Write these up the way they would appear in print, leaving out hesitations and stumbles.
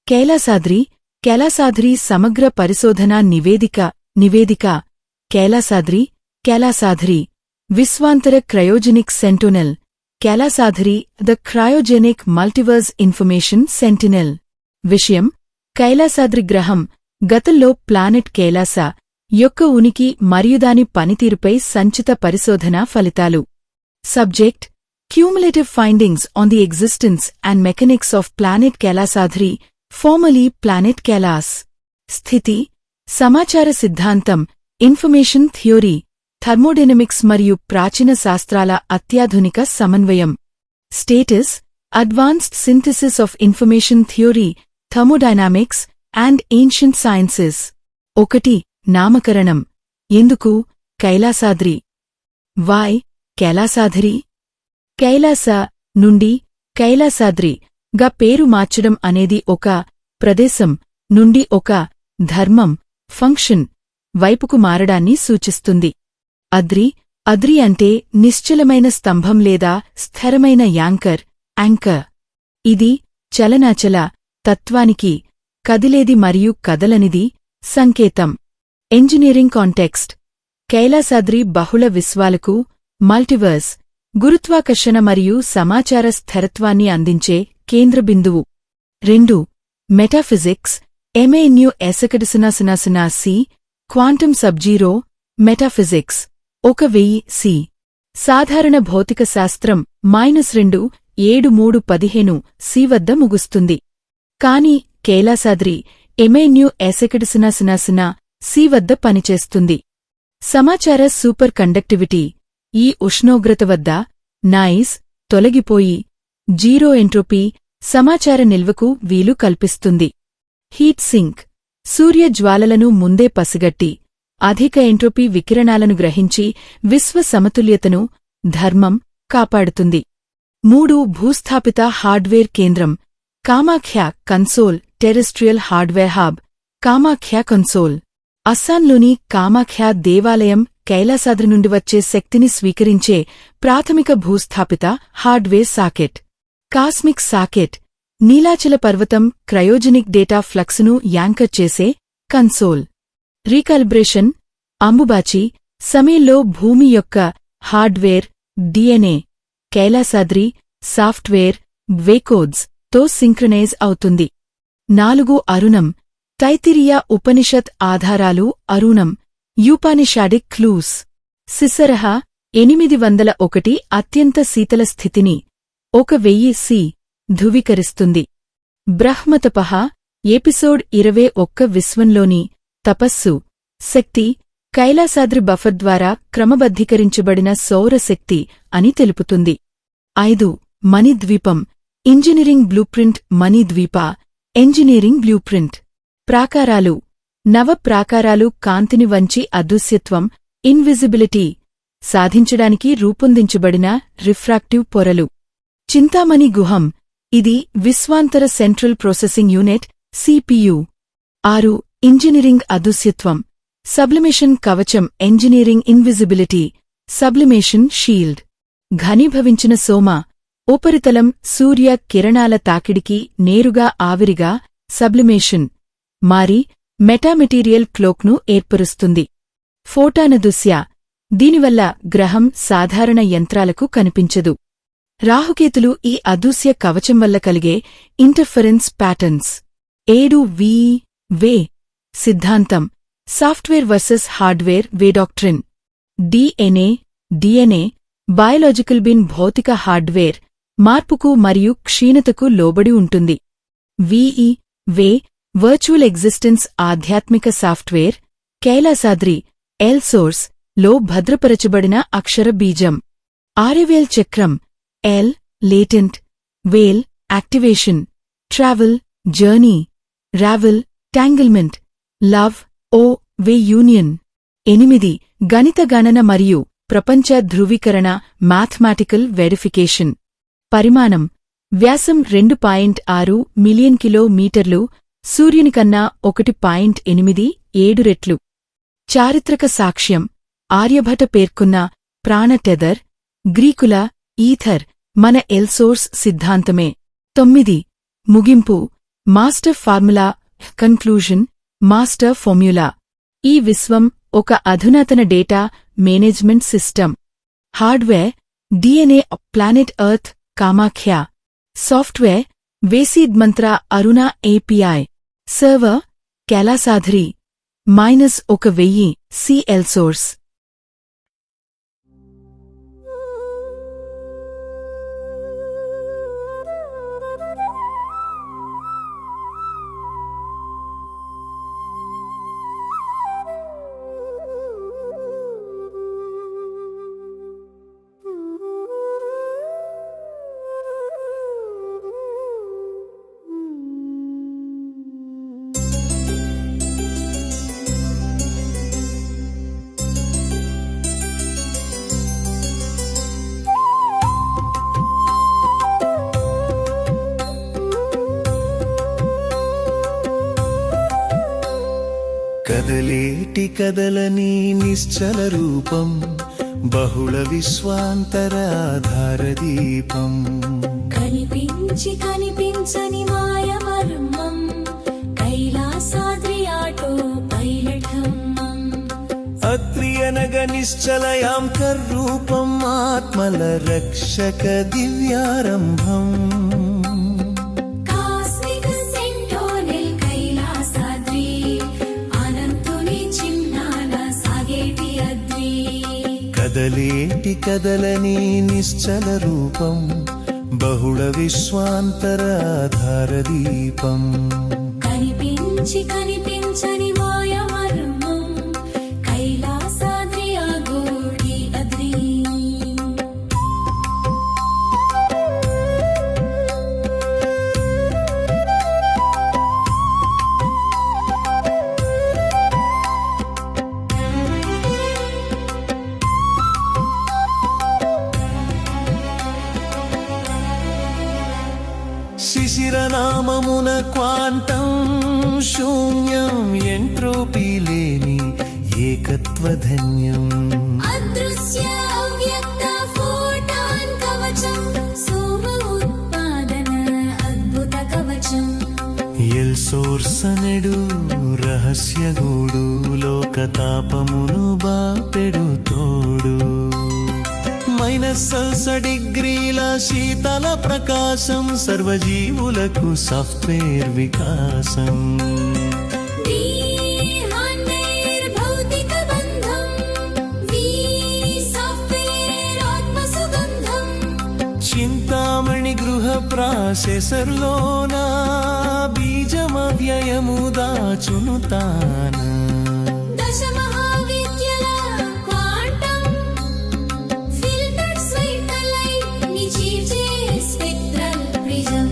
కైలాసాద్రి సమగ్ర పరిశోధనా నివేదిక కైలాసాద్రి విశ్వాంతర cryogenic sentinel Kailasadri the cryogenic multiverse information sentinel విషయం కైలాసాద్రి గ్రహం గతంలో ప్లానెట్ కైలాస యొక్క ఉనికి మరియు దాని పనితీరుపై సంచిత పరిశోధనా ఫలితాలు subject cumulative findings on the existence and mechanics of planet Kailasadri formally planet Kailas స్థితి సమాచార సిద్ధాంతం ఇన్ఫర్మేషన్ థియోరీ థర్మోడైనమిక్స్ మరియు ప్రాచీన శాస్త్రాల అత్యాధునిక సమన్వయం status advanced synthesis of information theory thermodynamics and ancient sciences 1 నామకరణం ఎందుకు కైలాసాద్రి వై కైలాసాద్రి కైలాస నుండి కైలాసాద్రి గా పేరు మార్చడం అనేది ఒక ప్రదేశం నుండి ఒక ధర్మం ఫంక్షన్ వైపుకు మారడాన్ని సూచిస్తుంది అద్రి అంటే నిశ్చలమైన స్తంభం లేదా స్థిరమైన యాంకర్ ఇది చలనాచల తత్వానికి కదిలేది మరియు కదలనిది సంకేతం ఇంజనీరింగ్ కాంటెక్స్ట్ కైలాసాద్రి బహుళ విశ్వాలకు మల్టివర్స్ గురుత్వాకర్షణ మరియు సమాచార స్థిరత్వాన్ని అందించే కేంద్ర బిందువు 2 మెటాఫిజిక్స్ MANU ఎసకడిసనాసనాసనాసి క్వాంటం సబ్జీరో మెటాఫిజిక్స్ 1000 సి సాధారణ భౌతిక శాస్త్రం -2 7315 సి వద్ద ముగుస్తుంది కాని కైలాసాద్రి MANU ఎసకడిసనాసనాసనా సి వద్ద పనిచేస్తుంది సమాచార సూపర్ కండక్టివిటీ ఈ ఉష్ణోగ్రత వద్ద నాయిస్ తొలగిపోయి జీరో ఎంట్రోపీ సమాచార నిల్వకు వీలు కల్పిస్తుంది హీట్ సింక్ సూర్య జ్వాలలను ముందే పసిగట్టి అధిక ఎంట్రోపీ వికిరణాలను గ్రహించి విశ్వ సమతుల్యతను ధర్మం కాపాడుతుంది 3 భూస్థాపిత హార్డ్వేర్ కేంద్రం Kamakhya console terrestrial hardware hub Kamakhya console అస్సాంలోని కామాఖ్య దేవాలయం కైలాసాద్రి నుండి వచ్చే శక్తిని స్వీకరించే ప్రాథమిక భూస్థాపిత hardware socket cosmic socket Nilachala పర్వతం క్రయోజెనిక్ డేటా ఫ్లక్స్ను యాంకర్ చేసే కన్సోల్ రీకాలిబ్రేషన్ అంబుబాచి సమయంలో భూమి యొక్క హార్డ్వేర్ DNA కైలాసాద్రి సాఫ్ట్వేర్ వేకోడ్స్ తో సింక్రనైజ్ అవుతుంది 4 అరుణం తైతిరియా ఉపనిషత్ ఆధారాలు అరుణం యూపానిషాడిక్ క్లూస్ సిసరహ 801 అత్యంత శీతల స్థితిని 1000 సి ధృవీకరిస్తుంది బ్రహ్మతపః ఎపిసోడ్ 21 విశ్వంలోని తపస్సు శక్తి కైలాసాద్రి బఫర్ ద్వారా క్రమబద్ధీకరించబడిన సౌరశక్తి అని తెలుపుతుంది 5 Manidweepam engineering blueprint Manidweepa engineering blueprint ప్రాకారాలు నవ ప్రాకారాలు కాంతిని వంచి అదృశ్యత్వం ఇన్విజిబిలిటీ సాధించడానికి రూపొందించబడిన రిఫ్రాక్టివ్ పొరలు చింతామణి గుహం ఇది విశ్వాంతర central processing unit CPU 6 engineering అదృశ్యత్వం సబ్లిమేషన్ కవచం ఇంజనీరింగ్ ఇన్విజిబిలిటీ సబ్లిమేషన్ షీల్డ్ ఘనీభవించిన సోమ ఉపరితలం సూర్య కిరణాల తాకిడికి నేరుగా ఆవిరిగా సబ్లిమేషన్ మారి మెటామెటీరియల్ క్లోక్ను ఏర్పరుస్తుంది ఫోటానదుస్య దీనివల్ల గ్రహం సాధారణ యంత్రాలకు కనిపించదు రాహుకేతులు ఈ అదృశ్య కవచం వల్ల కలిగే ఇంటర్ఫరెన్స్ ప్యాటర్న్స్ 7 వే సిద్ధాంతం సాఫ్ట్వేర్ వర్సెస్ హార్డ్వేర్ వే డాక్ట్రిన్ DNA బయోలాజికల్ బిన్ భౌతిక హార్డ్వేర్ మార్పుకు మరియు క్షీణతకు లోబడి ఉంటుంది వే వర్చువల్ ఎగ్జిస్టెన్స్ ఆధ్యాత్మిక సాఫ్ట్వేర్ కైలాసాద్రి సోర్స్ లో భద్రపరచబడిన అక్షర బీజం ఆర్యవేల్ చక్రం లేటెంట్ వేల్ యాక్టివేషన్ ట్రావెల్ జర్నీ రావెల్ టాంగిల్మెంట్ లవ్ వే యూనియన్ 8 గణిత గణన మరియు ప్రపంచ ధృవీకరణ మ్యాథమెటికల్ వెరిఫికేషన్ పరిమాణం వ్యాసం 2.6 మిలియన్ కిలోమీటర్లు సూర్యునికన్నా 1.87 రెట్లు చారిత్రక సాక్ష్యం ఆర్యభట పేర్కొన్న ప్రాణటెదర్ గ్రీకుల ఈథర్ మన ఎల్సోర్స్ సిద్ధాంతమే 9 ముగింపు master formula. Conclusion. Master formula. ఈ విశ్వం ఒక అధునాతన data management system. Hardware DNA planet Earth Kamakhya. Software వేసీద్ మంత్ర అరుణ API. Server Kailasadri -1000 CL source. కదలేటి కదలని నిశ్చల రూపం, బహుళ విశ్వాంతర ఆధార దీపం. కనిపించి కనిపించని మాయ మర్మం, కైలాసాద్రి ఆటో పైలట్ హమ్మం. అత్రియనగ నిశ్చలయాంకర్ రూపం, ఆత్మల రక్షక దివ్యారంభం. కదలేటి కదలని నిశ్చల రూపం, బహుళ విశ్వాంతర ఆధార దీపం. కనిపించి కనిపించని మాయ మర్మం, కైలాసాద్రి ఆగోడి అద్రి. శిశిరనామమున క్వాంటం శూన్యం, ఎంట్రోపీ లేని ఏకత్వధన్యం. అదృశ్య అవ్యక్త ఫోటాన్ కవచం, సోమ ఉత్పాదన అద్భుత కవచం. ఎల్ సోర్స్ అనెడు రహస్య గూడు, లోకతాపమును బాపెడు తోడు. -డిగ్రీల శీతల ప్రకాశం, సర్వజీవులకు సాఫ్ట్వేర్ వికాసం. భౌతిక బంధం, సాఫ్ట్వేర్ ఆత్మ సుగంధం. చింతామణి గృహ ప్రాసెసర్లోన బీజమవ్యయము దాచును తాన. దశ మహావిద్యల క్వాంటం ఫిల్టర్డ్ స్వైటలైట్ నిచీర్చే స్పెక్ట్రల్ ప్రిజం.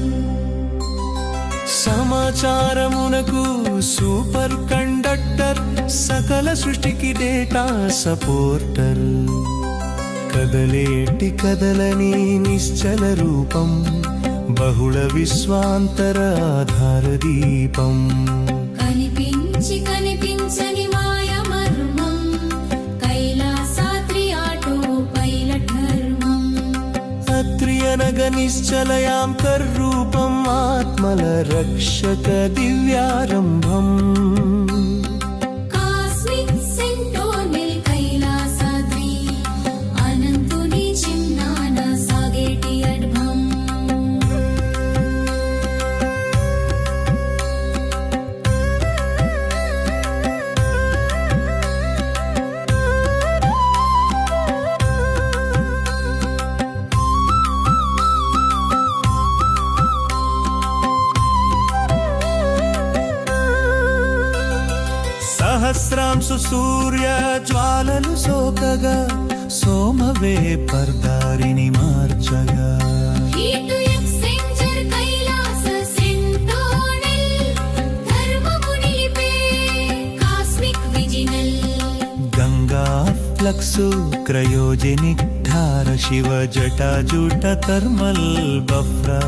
సమాచారమునకు సూపర్ కండక్టర్, సకల సృష్టికి డేటా సపోర్టర్. కదలేటి కదలని నిశ్చల రూపం, బహుళ విశ్వాంతర ఆధార దీపం. కనిపించి కనిపించని మాయ మర్మం, కైలాసాద్రి ఆటో పైలట్ ధర్మం. అత్రియనగ నిశ్చలయాంకర్ రూపం, ఆత్మల రక్షక దివ్యారంభం. కాస్మిక్ సెంటోనిల్ కైలాసాద్రి, అనంతుని చిన్నాన సాగేటి అడ్భం. సహస్రాంశు సూర్య జ్వాలలు సోకగా, సోమవే పర్దారిని మార్చగా. హీటు ఎక్స్చేంజర్ కైలాస సెంటోనిల్, ధర్మము నిలిపే కాస్మిక్ విజినల్. గంగా ఫ్లక్సు క్రయోజెనిక్ ధార, శివ జటాజూట థర్మల్ బఫ్రా.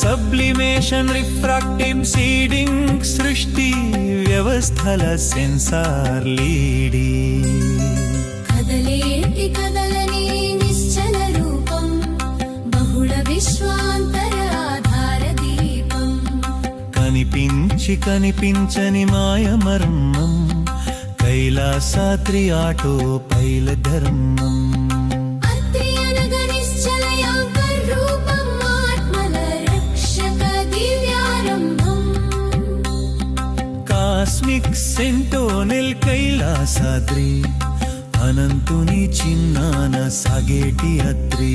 సబ్లిమేషన్ రిఫ్రాక్టివ్ సీడింగ్, సృష్టి వ్యవస్థల సెన్సార్ లీడి. కదలేటి కదలని నిశ్చల రూపం, బహుళ విశ్వాంతర ఆధార దీపం. కనిపించి కనిపించని మాయమర్మం కైలాసాద్రి ఆటో పైల ధర్మం అత్రి అనగా నిశ్చలయాంకరూపం ఆత్మల రక్షక దివ్యారంభం కాస్మిక్ సెంటోనిల్ కైలాసాద్రి అనంతుని చిన్నాన సాగేటి అత్రి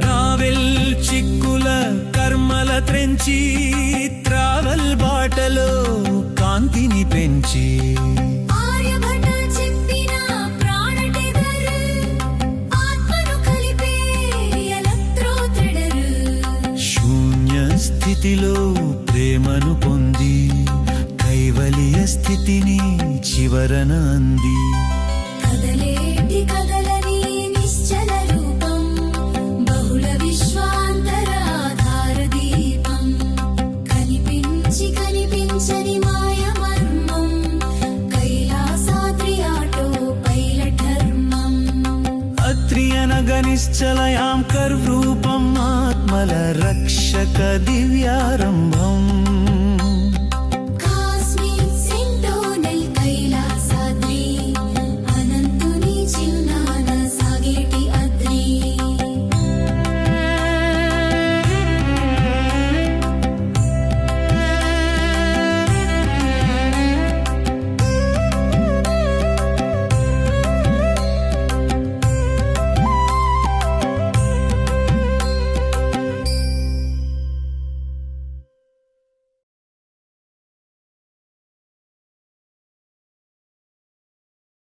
రావెల్ చిక్కుల కర్మల త్రెంచి ట్రావెల్ బాటలో కాంతిని పెంచి ఆర్యభట చెప్పిన ప్రాణటెదర్ ఆత్మను కలిపే ఎలక్ట్రోథ్రెడర్ శూన్య స్థితిలో ప్రేమను పొంది కైవల్య స్థితిని చివరన అంది కదలేటి కదలని నిశ్చల రూపం బహుళ విశ్వాంతర ఆధార దీపం కనిపించి కనిపించని మాయమర్మం కైలాసాద్రి ఆటో పైల ధర్మం అత్రి అనగా నిశ్చలయాంకర్